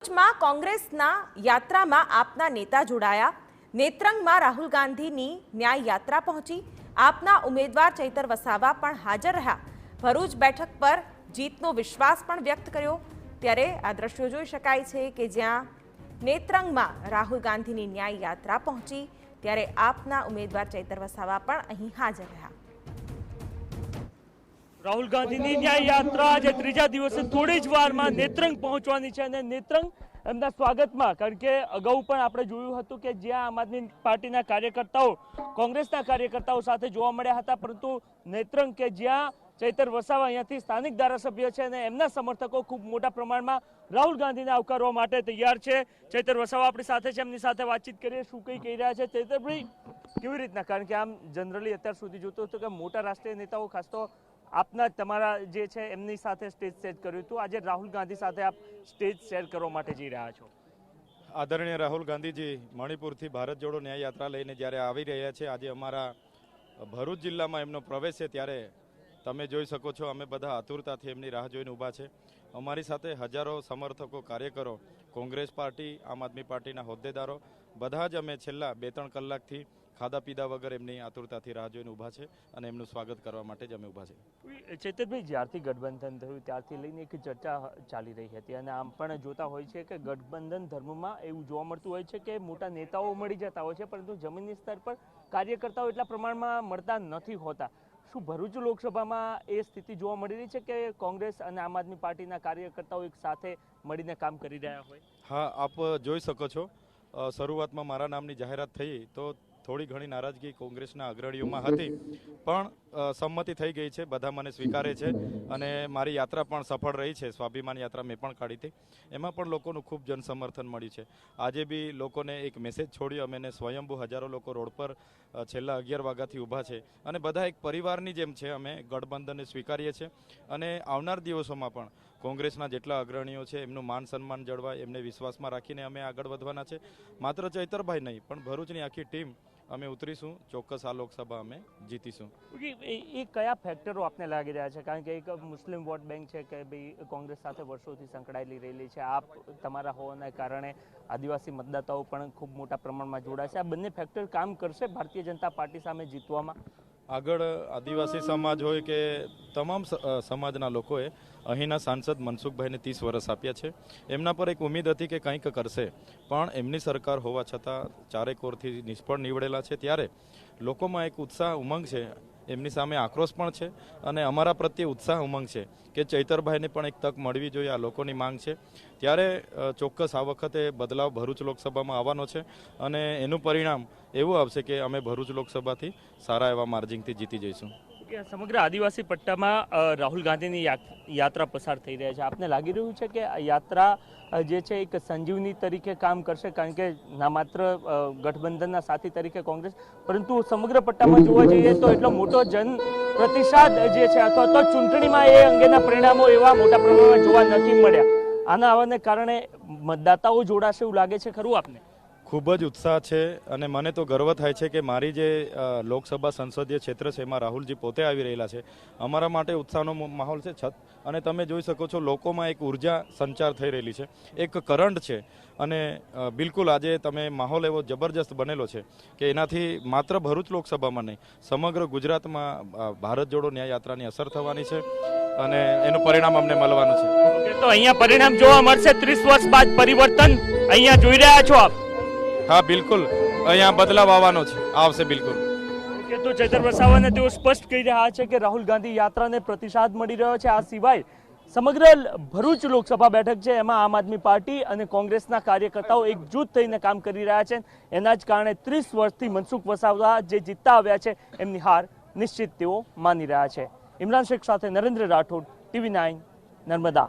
ભરૂચમાં કોંગ્રેસના યાત્રામાં આપના નેતા જોડાયા। નેત્રંગમાં રાહુલ ગાંધીની ન્યાય યાત્રા પહોંચી। આપના ઉમેદવાર ચૈતર વસાવા પણ હાજર રહ્યા। ભરૂચ બેઠક પર જીતનો વિશ્વાસ પણ વ્યક્ત કર્યો। ત્યારે આ દ્રશ્યો જોઈ શકાય છે કે જ્યાં નેત્રંગમાં રાહુલ ગાંધીની ન્યાય યાત્રા પહોંચી ત્યારે આપના ઉમેદવાર ચૈતર વસાવા પણ અહીં હાજર રહ્યા। રાહુલ ગાંધીની ન્યાય યાત્રા આજે ત્રીજા દિવસે થોડી જ વારમાં નેત્રંગ પહોંચવાની છે અને નેત્રંગ એમના સ્વાગતમાં, કારણ કે અગાઉ પણ આપણે જોયું હતું કે જ્યાં આમ આદમી પાર્ટીના કાર્યકર્તાઓ કોંગ્રેસના કાર્યકર્તાઓ સાથે જોવા મળ્યા હતા, પરંતુ નેત્રંગ કે જ્યાં ચૈતર વસાવા અહીંયાથી સ્થાનિક ધારાસભ્ય છે અને એમના સમર્થકો ખૂબ મોટા પ્રમાણમાં રાહુલ ગાંધીને આવકારવા માટે તૈયાર છે। ચૈતર વસાવા આપણી સાથે છે, એમની સાથે વાતચીત કરીએ, શું કંઈ કહી રહ્યા છે। ચૈતરભાઈ, કેવી રીતના, કારણ કે આમ જનરલી અત્યાર સુધી જોતું હતું કે મોટા રાષ્ટ્રીય નેતાઓ, ખાસ તો આપના તમારા જે છે એમની સાથે સ્ટેજ સેટ કર્યું હતું, આજે રાહુલ ગાંધી સાથે આપ સ્ટેજ શેર કરવા માટે જઈ રહ્યા છો। આદરણીય રાહુલ ગાંધીજી મણિપુરથી ભારત જોડો ન્યાય યાત્રા લઈને જ્યારે આવી રહ્યા છે, આજે અમારા ભરૂચ જિલ્લામાં એમનો પ્રવેશ છે, ત્યારે તમે જોઈ શકો છો અમે બધા આતુરતાથી એમની રાહ જોઈને ઊભા છે। અમારી સાથે હજારો સમર્થકો, કાર્યકરો, કોંગ્રેસ પાર્ટી, આમ આદમી પાર્ટીના હોદ્દેદારો બધા જ અમે છેલ્લા 2-3 કલાકથી ખાધા પીધા વગર એમની આતુરતાથી રાહ જોઈને ઊભા છે અને એમનું સ્વાગત કરવા માટે જ અમે ઊભા છે। ચૈતરભાઈ, જ્યારથી ગઠબંધન થયું ત્યારથી લઈને એક ચર્ચા ચાલી રહી હતી અને આમ પણ જોતા હોય છે કે ગઠબંધન ધર્મમાં એવું જોવા મળતું હોય છે કે મોટા નેતાઓ મળી જતા હોય છે, પરંતુ જમીની સ્તર પર કાર્યકર્તાઓ એટલા પ્રમાણમાં મળતા નથી હોતા। શું ભરૂચ લોકસભામાં એ સ્થિતિ જોવા મળી રહી છે કે કોંગ્રેસ અને આમ આદમી પાર્ટીના કાર્યકર્તાઓ એક સાથે મળીને કામ કરી રહ્યા હોય? હા, આપ જોઈ શકો છો, શરૂઆતમાં મારા નામની જાહેરાત થઈ તો થોડી ઘણી નારાજગી કોંગ્રેસના અગ્રણીઓમાં હતી, પણ સંમતિ થઈ ગઈ છે, બધા મને સ્વીકારે છે અને મારી યાત્રા પણ સફળ રહી છે। સ્વાભિમાન યાત્રા મેં પણ કાઢી હતી, એમાં પણ લોકોનું ખૂબ જનસમર્થન મળ્યું છે। આજે બી લોકોને એક મેસેજ છોડ્યો અમે, સ્વયંભૂ હજારો લોકો રોડ પર છેલ્લા 11 વાગ્યાથી ઊભા છે અને બધા એક પરિવારની જેમ છે। અમે ગઠબંધનને સ્વીકારીએ છીએ અને આવનાર દિવસોમાં પણ કોંગ્રેસના જેટલા અગ્રણીઓ છે એમનું માન સન્માન જળવાય, એમને વિશ્વાસમાં રાખીને અમે આગળ વધવાના છે। માત્ર ચૈતરભાઈ નહીં, પણ ભરૂચની આખી ટીમ અમે ઉતરીશું, ચોક્કસ આ લોકસભા અમે જીતીશું। એ કયા ફેક્ટરો આપને લાગી રહ્યા છે? કારણ કે એક મુસ્લિમ વોટ બેંક છે કે ભાઈ કોંગ્રેસ સાથે વર્ષોથી સંકળાયેલી રહેલી છે, આપ તમારા હોવાના કારણે આદિવાસી મતદાતાઓ પણ ખૂબ મોટા પ્રમાણમાં જોડાય છે, આ બંને ફેક્ટર કામ કરશે ભારતીય જનતા પાર્ટી સામે જીતવામાં? આગળ આદિવાસી સમાજ હોય કે તમામ સમાજના લોકોએ અહીંના સાંસદ મનસુખભાઈને 30 વર્ષ આપ્યા છે, એમના પર એક ઉમ્મીદ હતી કે કંઈક કરશે, પણ એમની સરકાર હોવા છતાં ચારેકોરથી નિષ્ફળ નીવડેલા છે। ત્યારે લોકોમાં એક ઉત્સાહ, ઉમંગ છે, એમની સામે આક્રોશ પણ છે અને અમારા પ્રત્યે ઉત્સાહ, ઉમંગ છે કે ચૈતરભાઈને પણ એક તક મળવી જોઈએ, આ લોકોની માંગ છે। ત્યારે ચોક્કસ આ વખતે બદલાવ ભરૂચ લોકસભામાં આવવાનો છે અને એનું પરિણામ એવું આવશે કે અમે ભરૂચ લોકસભાથી સારા એવા માર્જિનથી જીતી જઈશું। સમગ્ર આદિવાસી પટ્ટામાં રાહુલ ગાંધીની યાત્રા પસાર થઈ રહ્યા છે, આપને લાગી રહ્યું છે કે આ યાત્રા જે છે એક સંજીવની તરીકે કામ કરશે? કારણ કે ના માત્ર ગઠબંધનના સાથી તરીકે કોંગ્રેસ, પરંતુ સમગ્ર પટ્ટામાં જોવા જઈએ તો એટલો મોટો જન પ્રતિસાદ જે છે અથવા તો ચૂંટણીમાં એ અંગેના પરિણામો એવા મોટા પ્રમાણમાં જોવા નથી મળ્યા, આના આવવાને કારણે મતદાતાઓ જોડાશે એવું લાગે છે ખરું આપને? ખૂબ જ ઉત્સાહ છે અને મને તો ગર્વ થાય છે કે મારી જે લોકસભા સંસદીય ક્ષેત્ર છે એમાં રાહુલજી પોતે આવી રહેલા છે। અમારા માટે ઉત્સાહનો માહોલ છે છત, અને તમે જોઈ શકો છો લોકોમાં એક ઉર્જા સંચાર થઈ રહેલી છે, એક કરંટ છે અને બિલકુલ આજે તમે માહોલ એવો જબરજસ્ત બનેલો છે કે એનાથી માત્ર ભરૂચ લોકસભામાં નહીં, સમગ્ર ગુજરાતમાં ભારત જોડો ન્યાય યાત્રાની અસર થવાની છે અને એનું પરિણામ અમને મળવાનું છે। તો અહીંયા પરિણામ જોવા મળશે, 30 વર્ષ બાદ પરિવર્તન અહીંયા જોઈ રહ્યા છો આપ? હા, બિલકુલ, અહીંયા બદલાવ આવવાનો છે, આવશે બિલકુલ। તો ચૈતર વસાવાને તેઓ સ્પષ્ટ કહી રહ્યા છે કે રાહુલ ગાંધી યાત્રાને પ્રતિસાદ મળી રહ્યો છે। આ સિવાય સમગ્ર ભરૂચ લોકસભા બેઠક છે એમાં આમ આદમી પાર્ટી અને કોંગ્રેસના કાર્યકર્તાઓ એકજૂથ થઈને કામ કરી રહ્યા છે, એના જ કારણે 30 વર્ષથી મનસુખ વસાવા જે જીતતા આવ્યા છે એમની હાર નિશ્ચિત તેઓ માની રહ્યા છે। ઇમરાન શેખ સાથે નરેન્દ્ર રાઠોડ, TV9 નર્મદા।